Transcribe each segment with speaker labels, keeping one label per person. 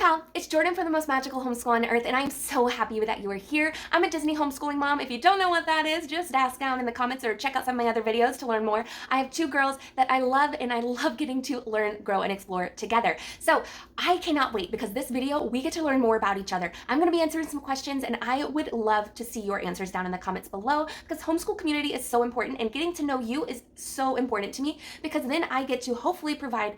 Speaker 1: pal, it's Jordan from the most magical homeschool on earth, and I'm so happy that you are here. I'm a Disney homeschooling mom. If you don't know what that is, just ask down in the comments or check out some of my other videos to learn more. I have two girls that I love, and I love getting to learn, grow, and explore together. So I cannot wait because this video, we get to learn more about each other. I'm gonna be answering some questions, and I would love to see your answers down in the comments below because homeschool community is so important, and getting to know you is so important to me because then I get to hopefully provide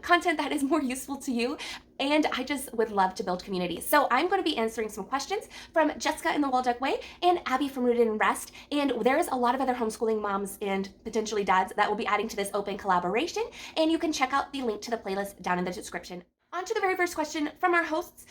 Speaker 1: content that is more useful to you. And I just would love to build community. So I'm going to be answering some questions from Jessica in the Waldeck Way and Abby from Rooted in Rest. And there's a lot of other homeschooling moms and potentially dads that will be adding to this open collaboration. And you can check out the link to the playlist down in the description. On to the very first question from our hosts,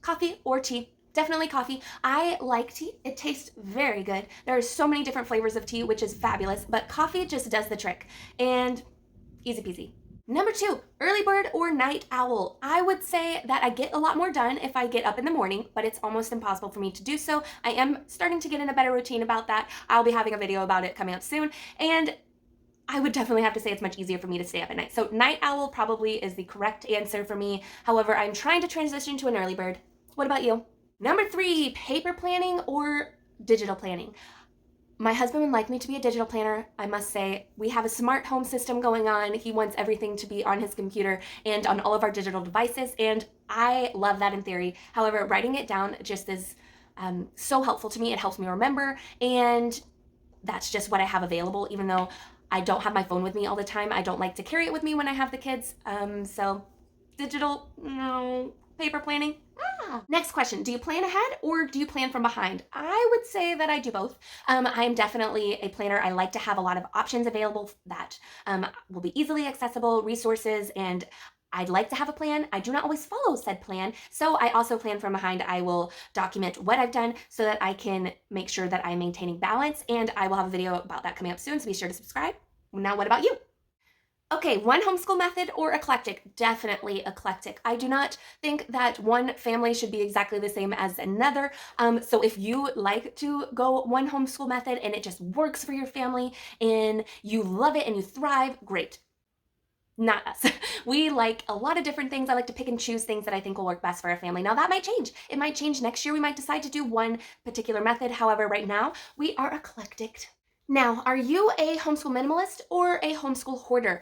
Speaker 1: coffee or tea? Definitely coffee. I like tea. It tastes very good. There are so many different flavors of tea, which is fabulous, but coffee just does the trick. And easy peasy. Number 2, early bird or night owl? I would say that I get a lot more done if I get up in the morning, but it's almost impossible for me to do so. I am starting to get in a better routine about that. I'll be having a video about it coming up soon, and I would definitely have to say it's much easier for me to stay up at night. So night owl probably is the correct answer for me. However, I'm trying to transition to an early bird. What about you? Number 3, paper planning or digital planning? My husband would like me to be a digital planner. I must say, we have a smart home system going on. He wants everything to be on his computer and on all of our digital devices, and I love that in theory. However, writing it down just is so helpful to me. It helps me remember, and that's just what I have available, even though I don't have my phone with me all the time. I don't like to carry it with me when I have the kids. So digital, no. Paper planning? Next question, do you plan ahead or do you plan from behind? I would say that I do both. I'm definitely a planner. I like to have a lot of options available that will be easily accessible, resources, and I'd like to have a plan. I do not always follow said plan, so I also plan from behind. I will document what I've done so that I can make sure that I'm maintaining balance, and I will have a video about that coming up soon, so be sure to subscribe. Now, what about you? Okay, one homeschool method or eclectic? Definitely eclectic. I do not think that one family should be exactly the same as another. So if you like to go one homeschool method and it just works for your family and you love it and you thrive, great. Not us. We like a lot of different things. I like to pick and choose things that I think will work best for our family. Now that might change. It might change next year. We might decide to do one particular method. However, right now we are eclectic. Now, are you a homeschool minimalist or a homeschool hoarder?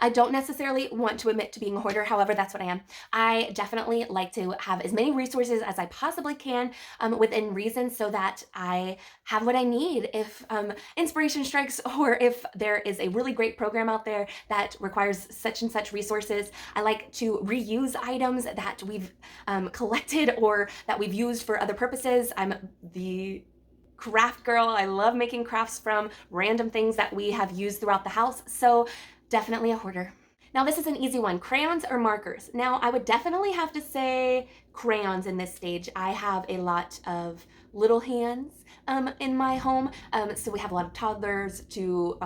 Speaker 1: I don't necessarily want to admit to being a hoarder, however, that's what I am. I definitely like to have as many resources as I possibly can within reason so that I have what I need if inspiration strikes or if there is a really great program out there that requires such and such resources. I like to reuse items that we've collected or that we've used for other purposes. I'm the craft girl. I love making crafts from random things that we have used throughout the house, so definitely a hoarder. Now this is an easy one, crayons or markers? Now I would definitely have to say crayons in this stage. I have a lot of little hands in my home, so we have a lot of toddlers to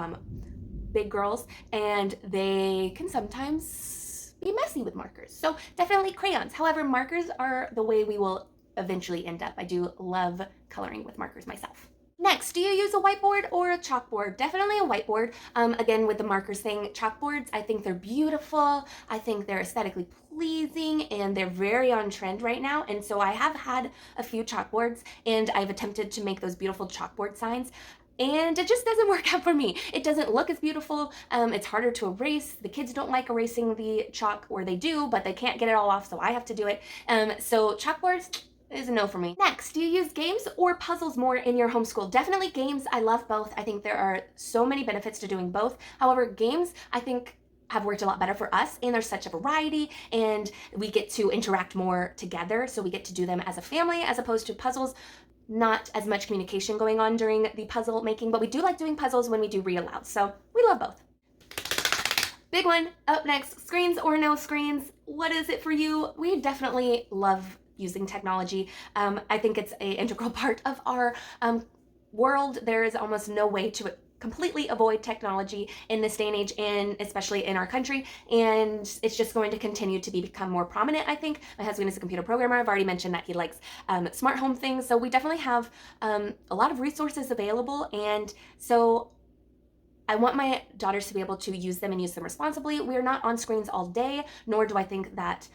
Speaker 1: big girls, and they can sometimes be messy with markers. So definitely crayons. However, markers are the way we will eventually end up. I do love coloring with markers myself. Next, do you use a whiteboard or a chalkboard? Definitely a whiteboard. Again, with the markers thing, chalkboards, I think they're beautiful. I think they're aesthetically pleasing and they're very on trend right now. And so I have had a few chalkboards and I've attempted to make those beautiful chalkboard signs. And it just doesn't work out for me. It doesn't look as beautiful. It's harder to erase. The kids don't like erasing the chalk, or they do, but they can't get it all off, so I have to do it. So chalkboards is a no for me. Next, do you use games or puzzles more in your homeschool? Definitely games. I love both. I think there are so many benefits to doing both. However, games, I think, have worked a lot better for us, and there's such a variety, and we get to interact more together, so we get to do them as a family as opposed to puzzles. Not as much communication going on during the puzzle making, but we do like doing puzzles when we do read aloud, so we love both. Big one, up next, screens or no screens? What is it for you? We definitely love using technology. I think it's an integral part of our world. There is almost no way to completely avoid technology in this day and age, and especially in our country, and it's just going to continue to become more prominent, I think. My husband is a computer programmer. I've already mentioned that he likes smart home things, so we definitely have a lot of resources available, and so I want my daughters to be able to use them and use them responsibly. We're not on screens all day, nor do I think that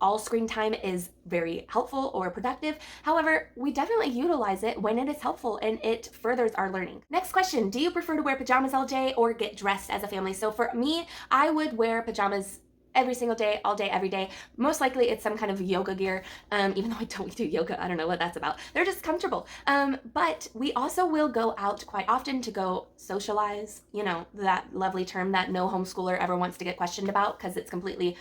Speaker 1: all screen time is very helpful or productive. However, we definitely utilize it when it is helpful and it furthers our learning. Next question, do you prefer to wear pajamas all day or get dressed as a family? So for me, I would wear pajamas every single day, all day, every day. Most likely it's some kind of yoga gear, even though I don't do yoga. I don't know what that's about. They're just comfortable. But we also will go out quite often to go socialize, you know, that lovely term that no homeschooler ever wants to get questioned about because it's completely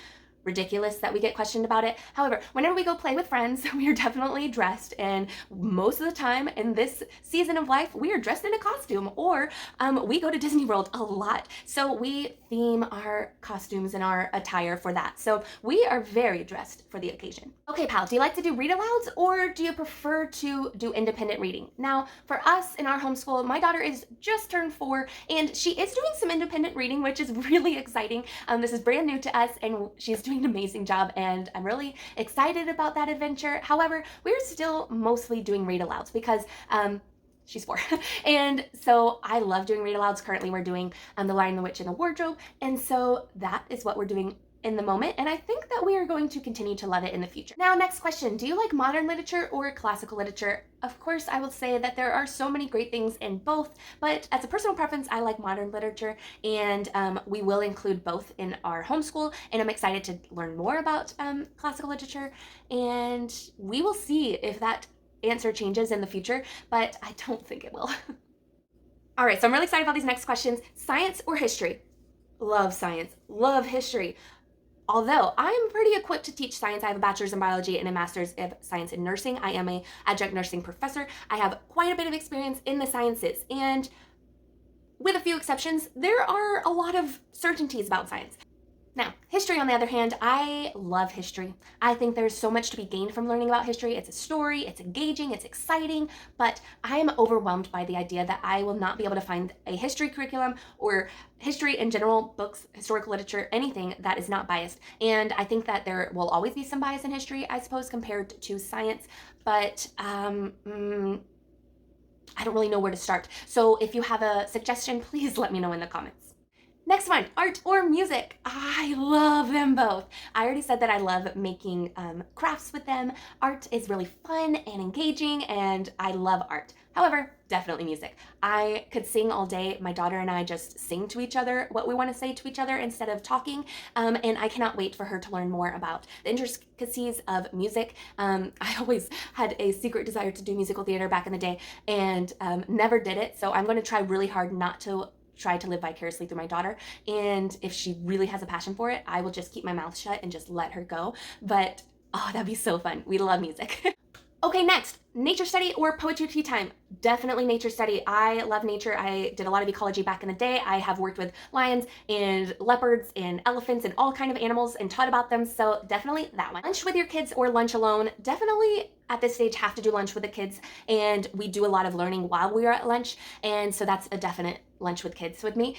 Speaker 1: ridiculous that we get questioned about it. However, whenever we go play with friends, we are definitely dressed, and most of the time in this season of life, we are dressed in a costume, or we go to Disney World a lot. So we theme our costumes and our attire for that. So we are very dressed for the occasion. Okay, pal, do you like to do read alouds or do you prefer to do independent reading? Now, for us in our homeschool, my daughter is just turned 4 and she is doing some independent reading, which is really exciting. This is brand new to us and she's doing an amazing job and I'm really excited about that adventure. However, we're still mostly doing read alouds because she's 4. And so I love doing read alouds. Currently we're doing The Lion, the Witch, and the Wardrobe. And so that is what we're doing in the moment, and I think that we are going to continue to love it in the future. Now, next question, do you like modern literature or classical literature? Of course, I will say that there are so many great things in both, but as a personal preference, I like modern literature, and we will include both in our homeschool, and I'm excited to learn more about classical literature, and we will see if that answer changes in the future, but I don't think it will. All right, so I'm really excited about these next questions. Science or history? Love science, love history. Although I am pretty equipped to teach science. I have a bachelor's in biology and a master's of science in nursing. I am a adjunct nursing professor. I have quite a bit of experience in the sciences, and with a few exceptions, there are a lot of certainties about science. Now, history, on the other hand, I love history. I think there's so much to be gained from learning about history. It's a story, it's engaging, it's exciting, but I am overwhelmed by the idea that I will not be able to find a history curriculum or history in general, books, historical literature, anything that is not biased. And I think that there will always be some bias in history, I suppose, compared to science, but I don't really know where to start. So if you have a suggestion, please let me know in the comments. Next one, art or music? I love them both. I already said that I love making crafts with them. Art is really fun and engaging, and I love art. However, definitely music. I could sing all day. My daughter and I just sing to each other what we want to say to each other instead of talking, and I cannot wait for her to learn more about the intricacies of music. I always had a secret desire to do musical theater back in the day and never did it, so I'm going to try really hard not to try to live vicariously through my daughter, and if she really has a passion for it, I will just keep my mouth shut and just let her go. But oh, that'd be so fun. We love music. Okay, next, nature study or poetry tea time? Definitely nature study. I love nature. I did a lot of ecology back in the day. I have worked with lions and leopards and elephants and all kind of animals and taught about them, so definitely that one. Lunch with your kids or lunch alone? Definitely at this stage have to do lunch with the kids, and we do a lot of learning while we are at lunch, and so that's a definite lunch with kids with me.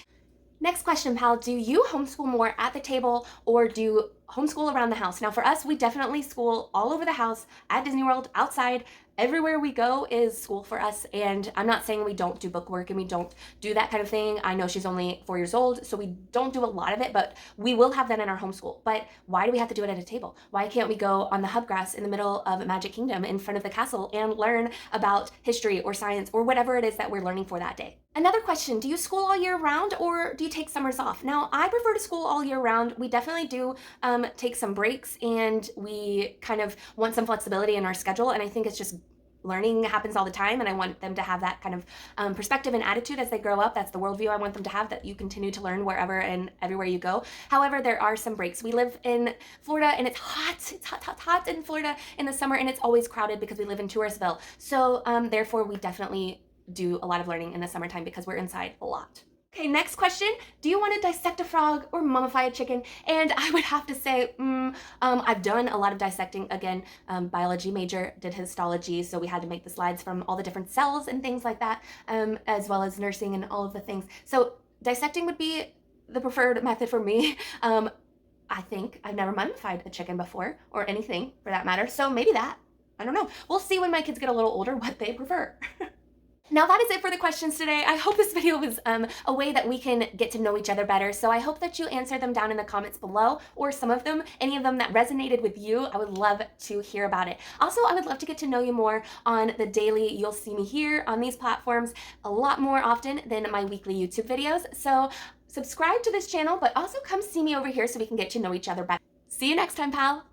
Speaker 1: Next question, pal, do you homeschool more at the table or do you homeschool around the house? Now for us, we definitely school all over the house, at Disney World, outside. Everywhere we go is school for us, and I'm not saying we don't do book work and we don't do that kind of thing. I know she's only 4 years old, so we don't do a lot of it, but we will have that in our homeschool. But why do we have to do it at a table? Why can't we go on the hub grass in the middle of Magic Kingdom in front of the castle and learn about history or science or whatever it is that we're learning for that day? Another question, do you school all year round or do you take summers off? Now, I prefer to school all year round. We definitely do take some breaks, and we kind of want some flexibility in our schedule, and I think it's just learning happens all the time, and I want them to have that kind of perspective and attitude as they grow up. That's the worldview I want them to have, that you continue to learn wherever and everywhere you go. However, there are some breaks. We live in Florida, and it's hot. It's hot, hot, hot in Florida in the summer, and it's always crowded because we live in Touristville. So therefore, we definitely do a lot of learning in the summertime because we're inside a lot. Okay, next question. Do you want to dissect a frog or mummify a chicken? And I would have to say, I've done a lot of dissecting. Again, biology major, did histology, so we had to make the slides from all the different cells and things like that, as well as nursing and all of the things. So dissecting would be the preferred method for me. I think I've never mummified a chicken before, or anything for that matter, so maybe that. I don't know. We'll see when my kids get a little older what they prefer. Now that is it for the questions today. I hope this video was a way that we can get to know each other better. So I hope that you answer them down in the comments below, or some of them, any of them that resonated with you. I would love to hear about it. Also, I would love to get to know you more on the daily. You'll see me here on these platforms a lot more often than my weekly YouTube videos. So subscribe to this channel, but also come see me over here so we can get to know each other better. See you next time, pal.